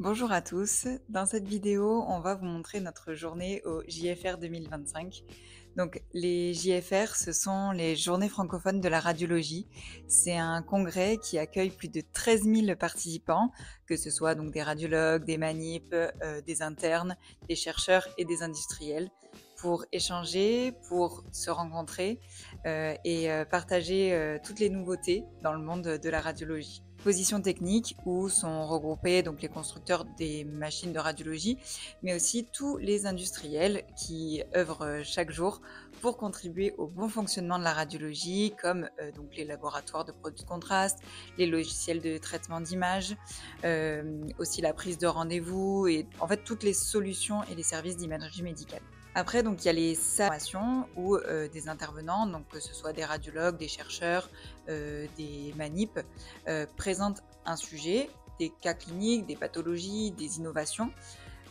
Bonjour à tous, dans cette vidéo, on va vous montrer notre journée au JFR 2025. Donc les JFR, ce sont les Journées francophones de la radiologie. C'est un congrès qui accueille plus de 13 000 participants, que ce soit donc des radiologues, des manips, des internes, des chercheurs et des industriels, pour échanger, pour se rencontrer et partager toutes les nouveautés dans le monde de la radiologie. Positions techniques où sont regroupés donc les constructeurs des machines de radiologie, mais aussi tous les industriels qui œuvrent chaque jour pour contribuer au bon fonctionnement de la radiologie, comme donc les laboratoires de produits de contraste, les logiciels de traitement d'images, aussi la prise de rendez-vous et en fait toutes les solutions et les services d'imagerie médicale. Après, donc, il y a les formations où des intervenants, donc que ce soit des radiologues, des chercheurs, des manips, présentent un sujet, des cas cliniques, des pathologies, des innovations.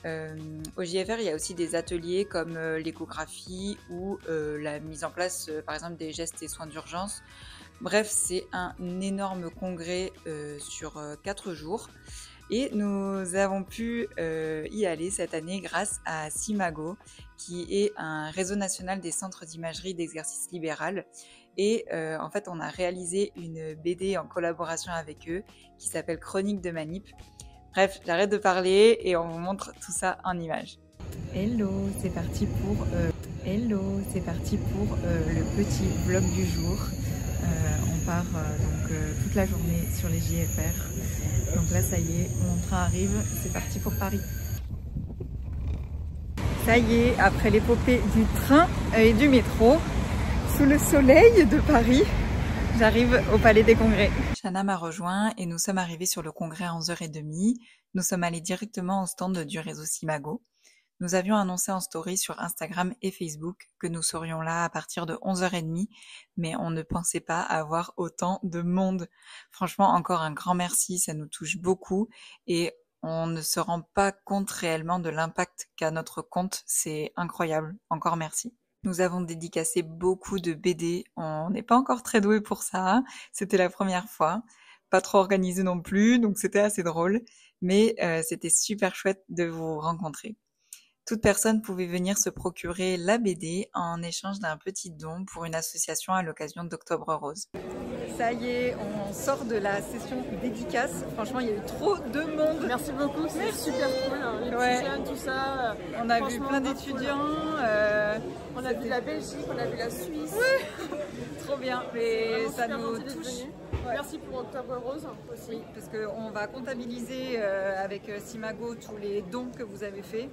Au JFR, il y a aussi des ateliers comme l'échographie ou la mise en place, par exemple, des gestes et soins d'urgence. Bref, c'est un énorme congrès sur 4 jours. Et nous avons pu y aller cette année grâce à Simago, qui est un réseau national des centres d'imagerie d'exercice libéral. Et en fait, on a réalisé une BD en collaboration avec eux qui s'appelle Chronique de Manip. Bref, j'arrête de parler et on vous montre tout ça en images. Hello, c'est parti pour le petit vlog du jour. On part toute la journée sur les JFR. Donc là, ça y est, mon train arrive, c'est parti pour Paris. Ça y est, après l'épopée du train et du métro, sous le soleil de Paris, j'arrive au Palais des Congrès. Chana m'a rejoint et nous sommes arrivés sur le congrès à 11h30. Nous sommes allés directement au stand du réseau Simago. Nous avions annoncé en story sur Instagram et Facebook que nous serions là à partir de 11h30, mais on ne pensait pas avoir autant de monde. Franchement, encore un grand merci, ça nous touche beaucoup et on ne se rend pas compte réellement de l'impact qu'a notre compte. C'est incroyable, encore merci. Nous avons dédicacé beaucoup de BD, on n'est pas encore très doués pour ça, c'était la première fois, pas trop organisé non plus, donc c'était assez drôle, mais c'était super chouette de vous rencontrer. Toute personne pouvait venir se procurer la BD en échange d'un petit don pour une association à l'occasion d'Octobre Rose. Ça y est, on sort de la session dédicace. Franchement, il y a eu trop de monde. Merci beaucoup, c'est super cool. Hein. Les petits jeunes, tout ça. On a vu plein d'étudiants. On a vu la Belgique, on a vu la Suisse. Ouais. Trop bien, mais ça nous touche. Ouais. Merci pour Octobre Rose aussi. Oui, parce qu'on va comptabiliser avec Simago tous les dons que vous avez faits.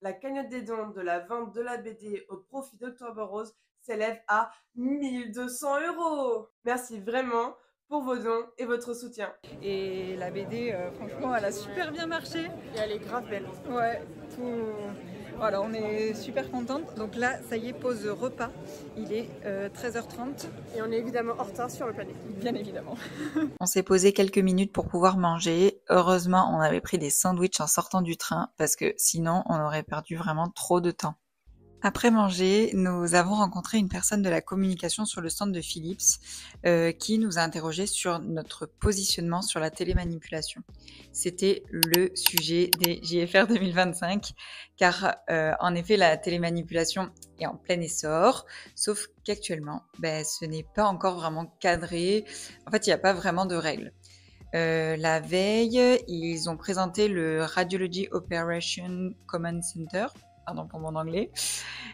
La cagnotte des dons de la vente de la BD au profit d'Octobre Rose s'élève à 1 200 €. Merci vraiment pour vos dons et votre soutien. Et la BD, franchement, elle a super bien marché. Et elle est grave belle. Ouais, voilà, on est super contente. Donc là, ça y est, pause repas. Il est 13h30. Et on est évidemment en retard sur le planning. Bien évidemment. On s'est posé quelques minutes pour pouvoir manger. Heureusement, on avait pris des sandwichs en sortant du train parce que sinon, on aurait perdu vraiment trop de temps. Après manger, nous avons rencontré une personne de la communication sur le stand de Philips qui nous a interrogé sur notre positionnement sur la télémanipulation. C'était le sujet des JFR 2025 car en effet la télémanipulation est en plein essor, sauf qu'actuellement ce n'est pas encore vraiment cadré, en fait il n'y a pas vraiment de règles. La veille, ils ont présenté le Radiology Operation Command Center. Pardon pour mon anglais.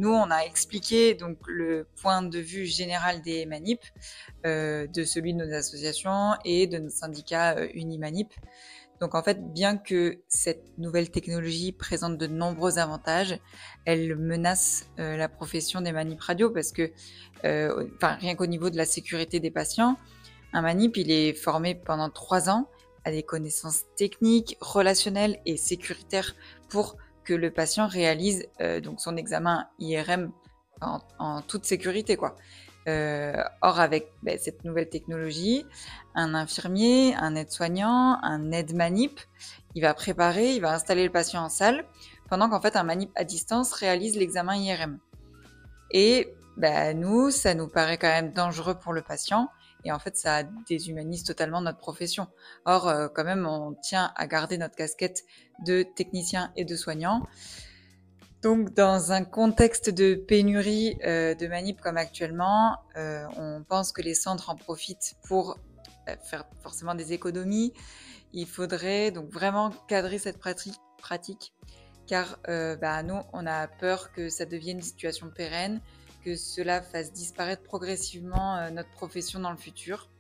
Nous, on a expliqué donc le point de vue général des manips, de celui de nos associations et de notre syndicat Unimanip. Donc en fait, bien que cette nouvelle technologie présente de nombreux avantages, elle menace la profession des manips radio parce que, rien qu'au niveau de la sécurité des patients, un manip, il est formé pendant 3 ans à des connaissances techniques, relationnelles et sécuritaires pour que le patient réalise donc son examen IRM en toute sécurité, quoi. Or, avec cette nouvelle technologie, un infirmier, un aide-soignant, un aide-manip, il va préparer, il va installer le patient en salle, pendant qu'en fait un manip à distance réalise l'examen IRM. Et nous, ça nous paraît quand même dangereux pour le patient, et en fait, ça déshumanise totalement notre profession. Or, quand même, on tient à garder notre casquette de technicien et de soignant. Donc, dans un contexte de pénurie de manip comme actuellement, on pense que les centres en profitent pour faire forcément des économies. Il faudrait donc vraiment cadrer cette pratique car nous, on a peur que ça devienne une situation pérenne, que cela fasse disparaître progressivement notre profession dans le futur.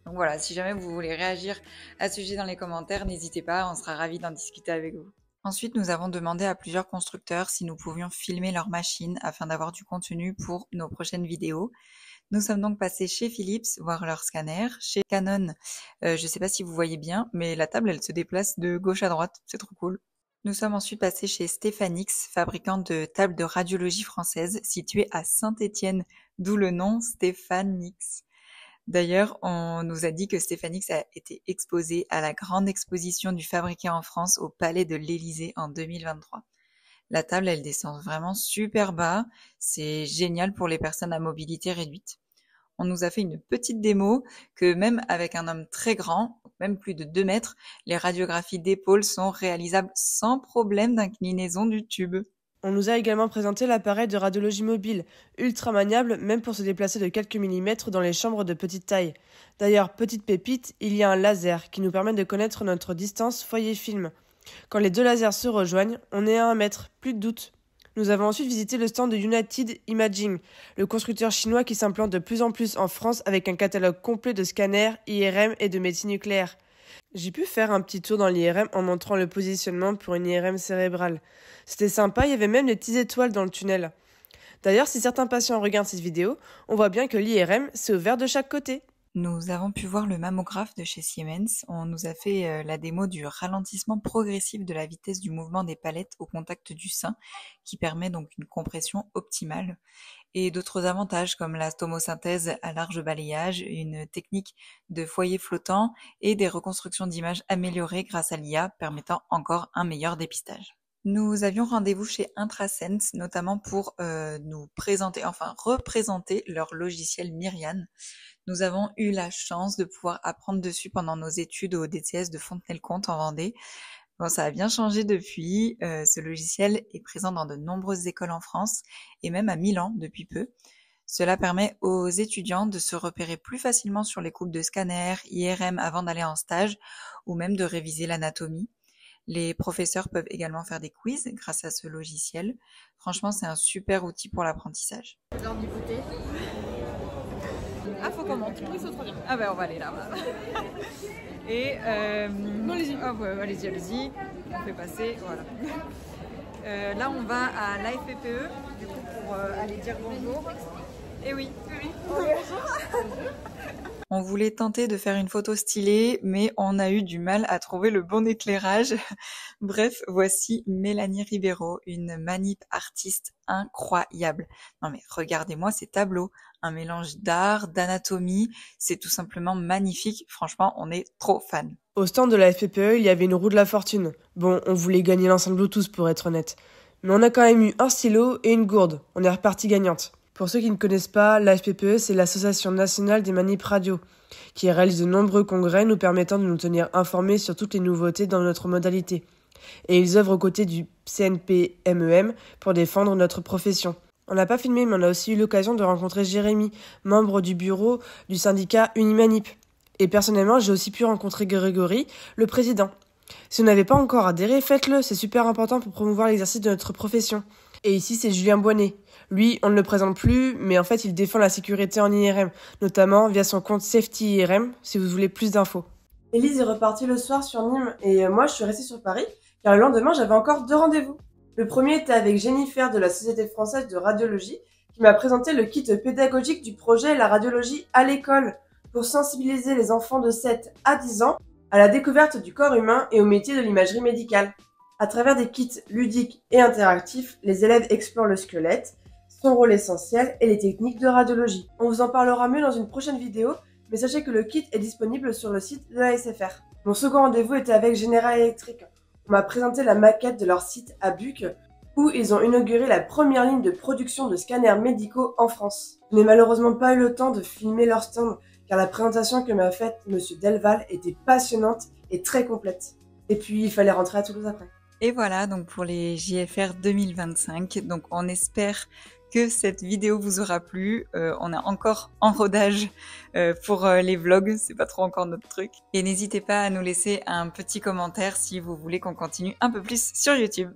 Donc voilà, si jamais vous voulez réagir à ce sujet dans les commentaires, n'hésitez pas, on sera ravis d'en discuter avec vous. Ensuite, nous avons demandé à plusieurs constructeurs si nous pouvions filmer leurs machines afin d'avoir du contenu pour nos prochaines vidéos. Nous sommes donc passés chez Philips voir leur scanner, chez Canon, je ne sais pas si vous voyez bien, mais la table elle se déplace de gauche à droite, c'est trop cool. Nous sommes ensuite passés chez Stéphanix, fabricant de tables de radiologie française, située à Saint-Étienne, d'où le nom Stéphanix. D'ailleurs, on nous a dit que Stéphanix a été exposé à la grande exposition du fabriqué en France au Palais de l'Élysée en 2023. La table, elle descend vraiment super bas, c'est génial pour les personnes à mobilité réduite. On nous a fait une petite démo que même avec un homme très grand, même plus de 2 mètres, les radiographies d'épaule sont réalisables sans problème d'inclinaison du tube. On nous a également présenté l'appareil de radiologie mobile, ultra maniable même pour se déplacer de quelques millimètres dans les chambres de petite taille. D'ailleurs, petite pépite, il y a un laser qui nous permet de connaître notre distance foyer-film. Quand les 2 lasers se rejoignent, on est à 1 mètre, plus de doute. Nous avons ensuite visité le stand de United Imaging, le constructeur chinois qui s'implante de plus en plus en France avec un catalogue complet de scanners, IRM et de médecine nucléaire. J'ai pu faire un petit tour dans l'IRM en montrant le positionnement pour une IRM cérébrale. C'était sympa, il y avait même des petites étoiles dans le tunnel. D'ailleurs, si certains patients regardent cette vidéo, on voit bien que l'IRM, c'est ouvert de chaque côté. Nous avons pu voir le mammographe de chez Siemens. On nous a fait la démo du ralentissement progressif de la vitesse du mouvement des palettes au contact du sein, qui permet donc une compression optimale. Et d'autres avantages comme la stomosynthèse à large balayage, une technique de foyer flottant et des reconstructions d'images améliorées grâce à l'IA permettant encore un meilleur dépistage. Nous avions rendez-vous chez Intrasense, notamment pour nous représenter leur logiciel Myriane. Nous avons eu la chance de pouvoir apprendre dessus pendant nos études au DTS de Fontenay-le-Comte en Vendée. Bon, ça a bien changé depuis. Ce logiciel est présent dans de nombreuses écoles en France et même à Milan depuis peu. Cela permet aux étudiants de se repérer plus facilement sur les coupes de scanner, IRM avant d'aller en stage ou même de réviser l'anatomie. Les professeurs peuvent également faire des quiz grâce à ce logiciel. Franchement, c'est un super outil pour l'apprentissage. L'heure du goûter. Ah, faut qu'on monte. Oui, c'est trop bien. Ah ben on va aller là. Et Non, allez-y. Oh, ouais, allez-y. On fait passer, voilà. Là on va à l'AFPE, du coup pour aller dire bonjour. Et oui. On voulait tenter de faire une photo stylée, mais on a eu du mal à trouver le bon éclairage. Bref, voici Mélanie Ribeiro, une manip artiste incroyable. Non mais regardez-moi ces tableaux, un mélange d'art, d'anatomie, c'est tout simplement magnifique. Franchement, on est trop fans. Au stand de la FPPE, il y avait une roue de la fortune. Bon, on voulait gagner l'ensemble Bluetooth pour être honnête. Mais on a quand même eu un stylo et une gourde. On est reparti gagnante. Pour ceux qui ne connaissent pas, la FPPE, c'est l'Association nationale des manips radio, qui réalise de nombreux congrès nous permettant de nous tenir informés sur toutes les nouveautés dans notre modalité. Et ils œuvrent aux côtés du CNP-MEM pour défendre notre profession. On n'a pas filmé, mais on a aussi eu l'occasion de rencontrer Jérémy, membre du bureau du syndicat Unimanip. Et personnellement, j'ai aussi pu rencontrer Grégory, le président. Si vous n'avez pas encore adhéré, faites-le, c'est super important pour promouvoir l'exercice de notre profession. Et ici, c'est Julien Boinet. Lui, on ne le présente plus, mais en fait, il défend la sécurité en IRM, notamment via son compte Safety IRM, si vous voulez plus d'infos. Élise est repartie le soir sur Nîmes, et moi, je suis restée sur Paris, car le lendemain, j'avais encore 2 rendez-vous. Le premier était avec Jennifer de la Société française de radiologie, qui m'a présenté le kit pédagogique du projet La radiologie à l'école, pour sensibiliser les enfants de 7 à 10 ans à la découverte du corps humain et au métier de l'imagerie médicale. À travers des kits ludiques et interactifs, les élèves explorent le squelette, son rôle essentiel et les techniques de radiologie. On vous en parlera mieux dans une prochaine vidéo, mais sachez que le kit est disponible sur le site de la SFR. Mon second rendez-vous était avec General Electric. On m'a présenté la maquette de leur site à Buc, où ils ont inauguré la première ligne de production de scanners médicaux en France. Je n'ai malheureusement pas eu le temps de filmer leur stand, car la présentation que m'a faite Monsieur Delval était passionnante et très complète. Et puis, il fallait rentrer à Toulouse après. Et voilà donc pour les JFR 2025. Donc on espère que cette vidéo vous aura plu. On est encore en rodage pour les vlogs, c'est pas trop encore notre truc. Et n'hésitez pas à nous laisser un petit commentaire si vous voulez qu'on continue un peu plus sur YouTube.